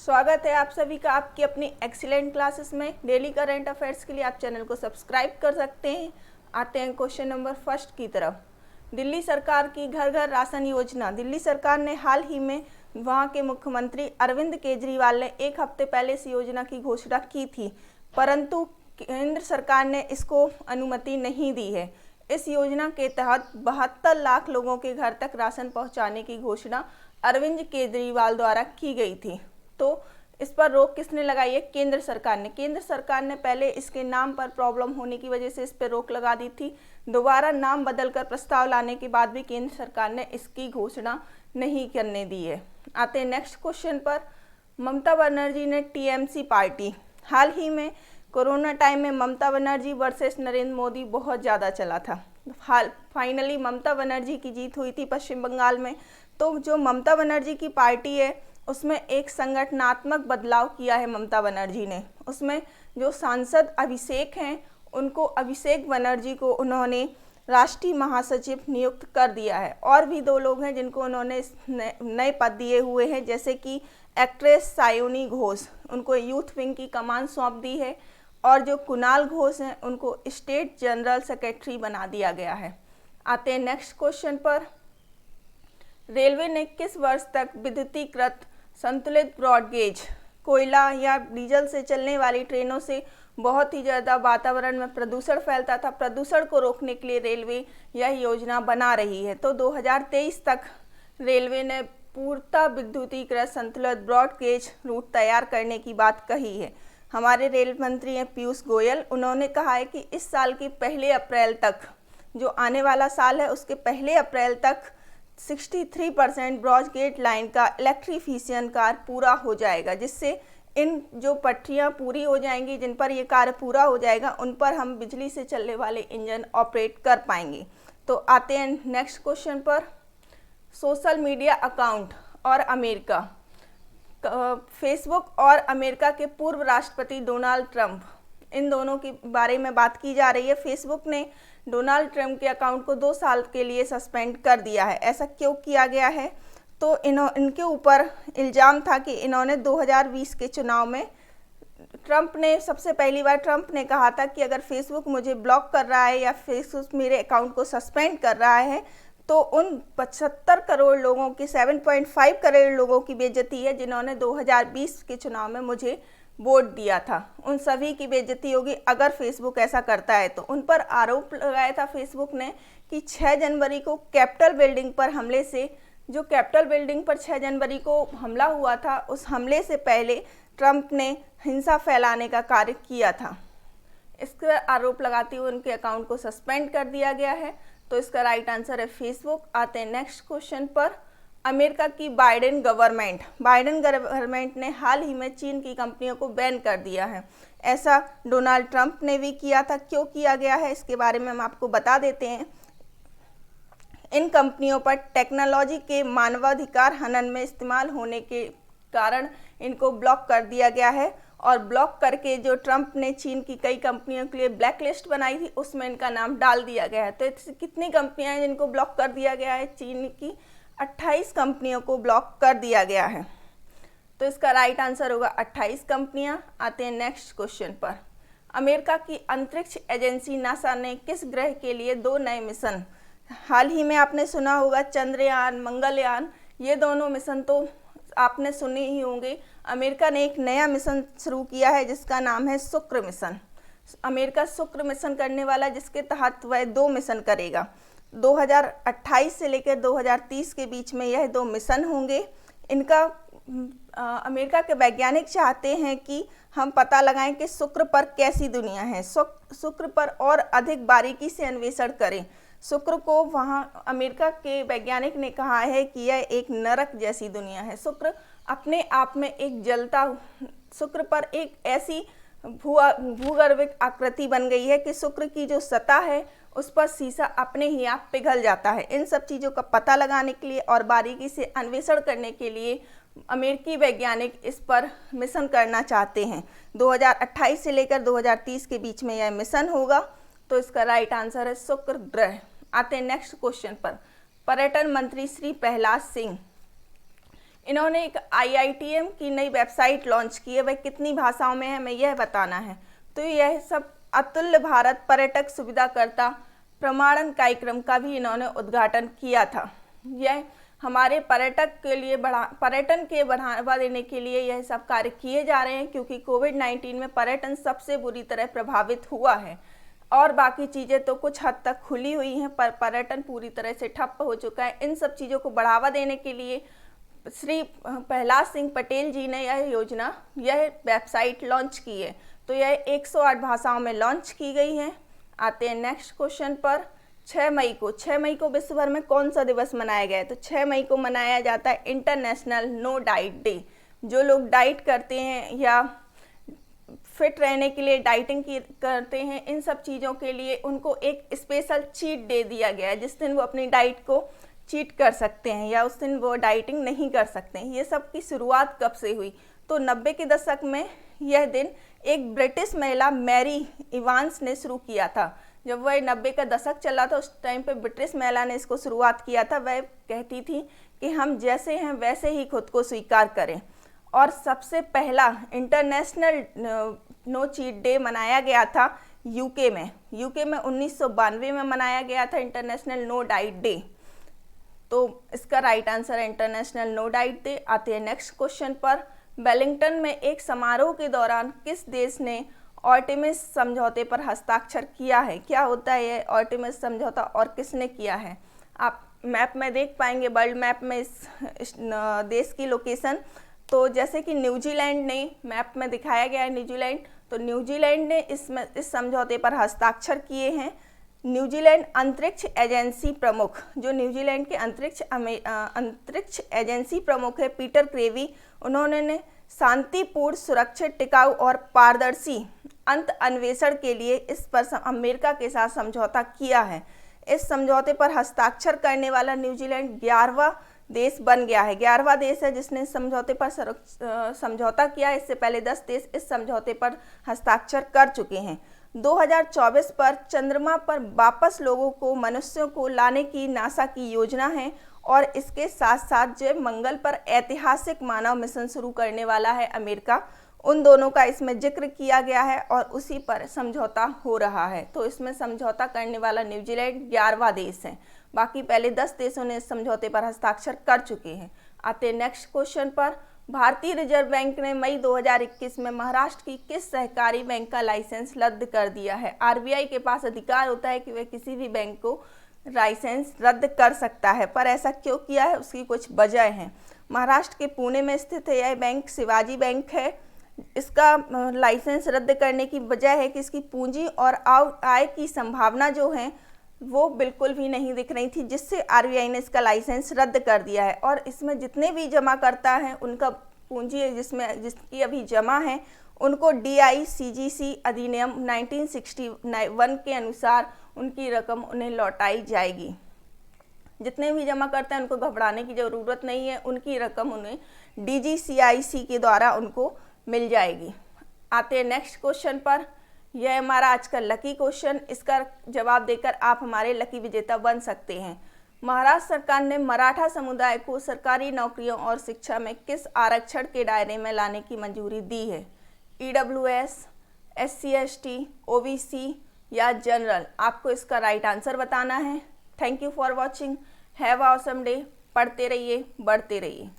स्वागत है आप सभी का आपकी अपनी एक्सीलेंट क्लासेस में। डेली करंट अफेयर्स के लिए आप चैनल को सब्सक्राइब कर सकते हैं। आते हैं क्वेश्चन नंबर फर्स्ट की तरफ। दिल्ली सरकार की घर घर राशन योजना। दिल्ली सरकार ने हाल ही में वहां के मुख्यमंत्री अरविंद केजरीवाल ने एक हफ्ते पहले इस योजना की घोषणा की थी, परंतु केंद्र सरकार ने इसको अनुमति नहीं दी है। इस योजना के तहत 72 लाख लोगों के घर तक राशन पहुंचाने की घोषणा अरविंद केजरीवाल द्वारा की गई थी। तो इस पर रोक किसने लगाई है? केंद्र सरकार ने। केंद्र सरकार ने पहले इसके नाम पर प्रॉब्लम होने की वजह से इस पर रोक लगा दी थी। दोबारा नाम बदलकर प्रस्ताव लाने के बाद भी केंद्र सरकार ने इसकी घोषणा नहीं करने दी है। आते हैं नेक्स्ट क्वेश्चन पर। ममता बनर्जी ने टीएमसी पार्टी। हाल ही में कोरोना टाइम में ममता बनर्जी वर्सेस नरेंद्र मोदी बहुत ज़्यादा चला था। फाइनली ममता बनर्जी की जीत हुई थी पश्चिम बंगाल में। तो जो ममता बनर्जी की पार्टी है उसमें एक संगठनात्मक बदलाव किया है ममता बनर्जी ने। उसमें जो सांसद अभिषेक हैं उनको, अभिषेक बनर्जी को उन्होंने राष्ट्रीय महासचिव नियुक्त कर दिया है। और भी 2 लोग हैं जिनको उन्होंने नए पद दिए हुए हैं, जैसे कि एक्ट्रेस सायोनी घोष, उनको यूथ विंग की कमान सौंप दी है। और जो कुणाल घोष हैं उनको स्टेट जनरल सेक्रेटरी बना दिया गया है। आते हैं नेक्स्ट क्वेश्चन पर। रेलवे ने किस वर्ष तक विद्युतीकृत संतुलित ब्रॉडगेज कोयला या डीजल से चलने वाली ट्रेनों से बहुत ही ज़्यादा वातावरण में प्रदूषण फैलता था, प्रदूषण को रोकने के लिए रेलवे यह योजना बना रही है। तो 2023 तक रेलवे ने पूर्णतः विद्युतीकृत संतुलित ब्रॉडगेज रूट तैयार करने की बात कही है। हमारे रेल मंत्री हैं पीयूष गोयल, उन्होंने कहा है कि इस साल के 1 अप्रैल तक, जो आने वाला साल है उसके 1 अप्रैल तक 63% ब्रॉड गेज लाइन का इलेक्ट्रीफिकेशन कार्य पूरा हो जाएगा, जिससे इन जो पटरियां पूरी हो जाएंगी, जिन पर ये कार्य पूरा हो जाएगा, उन पर हम बिजली से चलने वाले इंजन ऑपरेट कर पाएंगे। तो आते हैं नेक्स्ट क्वेश्चन पर। सोशल मीडिया अकाउंट और अमेरिका। फेसबुक और अमेरिका के पूर्व राष्ट्रपति डोनाल्ड ट्रंप, इन दोनों के बारे में बात की जा रही है। फेसबुक ने डोनाल्ड ट्रंप के अकाउंट को 2 साल के लिए सस्पेंड कर दिया है। ऐसा क्यों किया गया है? तो इनके ऊपर इल्ज़ाम था कि इन्होंने 2020 के चुनाव में सबसे पहली बार ट्रंप ने कहा था कि अगर फेसबुक मुझे ब्लॉक कर रहा है या फेसबुक मेरे अकाउंट को सस्पेंड कर रहा है तो उन 75 करोड़ लोगों की, 7.5 करोड़ लोगों की बेइज्जती है जिन्होंने 2020 के चुनाव में मुझे वोट दिया था, उन सभी की बेइज्जती होगी अगर फेसबुक ऐसा करता है। तो उन पर आरोप लगाया था फेसबुक ने कि 6 जनवरी को कैपिटल बिल्डिंग पर हमले से, जो कैपिटल बिल्डिंग पर 6 जनवरी को हमला हुआ था, उस हमले से पहले ट्रंप ने हिंसा फैलाने का कार्य किया था। इसका आरोप लगाते हुए उनके अकाउंट को सस्पेंड कर दिया गया है। तो इसका राइट आंसर है फेसबुक। आते हैं नेक्स्ट क्वेश्चन पर। अमेरिका की बाइडेन गवर्नमेंट ने हाल ही में चीन की कंपनियों को बैन कर दिया है। ऐसा डोनाल्ड ट्रंप ने भी किया था। क्यों किया गया है इसके बारे में हम आपको बता देते हैं। इन कंपनियों पर टेक्नोलॉजी के मानवाधिकार हनन में इस्तेमाल होने के कारण इनको ब्लॉक कर दिया गया है। और ब्लॉक करके जो ट्रंप ने चीन की कई कंपनियों के लिए ब्लैक लिस्ट बनाई थी उसमें इनका नाम डाल दिया गया है। तो कितनी कंपनियां हैं जिनको ब्लॉक कर दिया गया है? चीन की 28 कंपनियों को ब्लॉक कर दिया गया है। तो इसका राइट आंसर होगा 28 कंपनियां। आते हैं नेक्स्ट क्वेश्चन पर। अमेरिका की अंतरिक्ष एजेंसी नासा ने किस ग्रह के लिए 2 नए मिशन, हाल ही में आपने सुना होगा चंद्रयान, मंगलयान, ये दोनों मिशन तो आपने सुने ही होंगे। अमेरिका ने एक नया मिशन शुरू किया है जिसका नाम है शुक्र मिशन। अमेरिका शुक्र मिशन करने वाला, जिसके तहत वह 2 मिशन करेगा। 2028 से लेकर 2030 के बीच में यह 2 मिशन होंगे। इनका अमेरिका के वैज्ञानिक चाहते हैं कि हम पता लगाएं कि शुक्र पर कैसी दुनिया है, शुक्र पर और अधिक बारीकी से अन्वेषण करें। शुक्र को वहाँ अमेरिका के वैज्ञानिक ने कहा है कि यह एक नरक जैसी दुनिया है। शुक्र अपने आप में एक शुक्र पर एक ऐसी भूगर्भिक आकृति बन गई है कि शुक्र की जो सतह है उस पर शीशा अपने ही आप पिघल जाता है। इन सब चीज़ों का पता लगाने के लिए और बारीकी से अन्वेषण करने के लिए अमेरिकी वैज्ञानिक इस पर मिशन करना चाहते हैं। 2028 से लेकर 2030 के बीच में यह मिशन होगा। तो इसका राइट आंसर है शुक्र ग्रह। आते हैं नेक्स्ट क्वेश्चन पर। पर्यटन मंत्री श्री प्रहलाद सिंह इन्होंने एक IITM की नई वेबसाइट लॉन्च की है, वह कितनी भाषाओं में है हमें यह बताना है। तो यह सब अतुल्य भारत पर्यटक सुविधाकर्ता प्रमाणन कार्यक्रम का भी इन्होंने उद्घाटन किया था। यह हमारे पर्यटन के बढ़ावा देने के लिए यह सब कार्य किए जा रहे हैं, क्योंकि कोविड-19 में पर्यटन सबसे बुरी तरह प्रभावित हुआ है और बाकी चीज़ें तो कुछ हद तक खुली हुई हैं, पर पर्यटन पूरी तरह से ठप्प हो चुका है। इन सब चीज़ों को बढ़ावा देने के लिए श्री प्रहलाद सिंह पटेल जी ने यह वेबसाइट लॉन्च की है। तो यह 108 भाषाओं में लॉन्च की गई है। आते हैं नेक्स्ट क्वेश्चन पर। 6 मई को विश्व भर में कौन सा दिवस मनाया गया है? तो 6 मई को मनाया जाता है इंटरनेशनल नो डाइट डे। जो लोग डाइट करते हैं या फिट रहने के लिए डाइटिंग करते हैं, इन सब चीज़ों के लिए उनको एक स्पेशल चीट डे दिया गया है, जिस दिन वो अपनी डाइट को चीट कर सकते हैं या उस दिन वो डाइटिंग नहीं कर सकते हैं। ये सब की शुरुआत कब से हुई? तो 90 के दशक में यह दिन एक ब्रिटिश महिला मैरी इवांस ने शुरू किया था। जब वह 90 का दशक चला था, उस टाइम पे ब्रिटिश महिला ने इसको शुरुआत किया था। वह कहती थी कि हम जैसे हैं वैसे ही खुद को स्वीकार करें। और सबसे पहला इंटरनेशनल नो चीट डे मनाया गया था यूके में 1992 में मनाया गया था इंटरनेशनल नो डाइट डे। तो इसका राइट आंसर है इंटरनेशनल नो डाइट डे। आते हैं नेक्स्ट क्वेश्चन पर। वेलिंगटन में एक समारोह के दौरान किस देश ने आर्टेमिस समझौते पर हस्ताक्षर किया है? क्या होता है यह आर्टेमिस समझौता और किसने किया है? आप मैप में देख पाएंगे, वर्ल्ड मैप में इस देश की लोकेशन। तो जैसे कि न्यूजीलैंड ने मैप में दिखाया गया है न्यूजीलैंड, तो न्यूजीलैंड ने इस समझौते पर हस्ताक्षर किए हैं। न्यूजीलैंड अंतरिक्ष एजेंसी प्रमुख, जो न्यूजीलैंड के अंतरिक्ष एजेंसी प्रमुख है पीटर क्रेवी, उन्होंने शांतिपूर्ण, सुरक्षित, टिकाऊ और पारदर्शी अंत अन्वेषण के लिए इस पर अमेरिका के साथ समझौता किया है। इस समझौते पर हस्ताक्षर करने वाला न्यूजीलैंड 11वां देश बन गया है। 11वां देश है जिसने समझौते पर समझौता किया है। इससे पहले 10 देश इस समझौते पर हस्ताक्षर कर चुके हैं। 2024 पर चंद्रमा पर वापस मनुष्यों को लाने की नासा की योजना है और इसके साथ साथ जो मंगल पर ऐतिहासिक मानव मिशन शुरू करने वाला है अमेरिका, उन दोनों का इसमें जिक्र किया गया है और उसी पर समझौता हो रहा है। तो इसमें समझौता करने वाला न्यूजीलैंड 11वां देश है। बाकी पहले 10 देशों ने इस समझौते पर हस्ताक्षर कर चुके हैं। आते नेक्स्ट क्वेश्चन पर। भारतीय रिजर्व बैंक ने मई 2021 में महाराष्ट्र की किस सहकारी बैंक का लाइसेंस रद्द कर दिया है? आरबीआई के पास अधिकार होता है कि वह किसी भी बैंक को लाइसेंस रद्द कर सकता है, पर ऐसा क्यों किया है उसकी कुछ वजह है। महाराष्ट्र के पुणे में स्थित है यह बैंक, शिवाजी बैंक है। इसका लाइसेंस रद्द करने की वजह है कि इसकी पूंजी और आय की संभावना जो है वो बिल्कुल भी नहीं दिख रही थी, जिससे आरबीआई ने इसका लाइसेंस रद्द कर दिया है। और इसमें जितने भी जमा करता है उनका पूंजी जिसकी अभी जमा है उनको DICGC अधिनियम 1961 के अनुसार उनकी रकम उन्हें लौटाई जाएगी। जितने भी जमा करते हैं उनको घबराने की ज़रूरत नहीं है, उनकी रकम उन्हें DGCIC के द्वारा उनको मिल जाएगी। आते हैं नेक्स्ट क्वेश्चन पर। यह हमारा आज का लकी क्वेश्चन, इसका जवाब देकर आप हमारे लकी विजेता बन सकते हैं। महाराष्ट्र सरकार ने मराठा समुदाय को सरकारी नौकरियों और शिक्षा में किस आरक्षण के दायरे में लाने की मंजूरी दी है? EWS, SC ST, OBC या जनरल? आपको इसका राइट आंसर बताना है। Thank you for watching. Have a awesome day. पढ़ते रहिए, बढ़ते रहिए।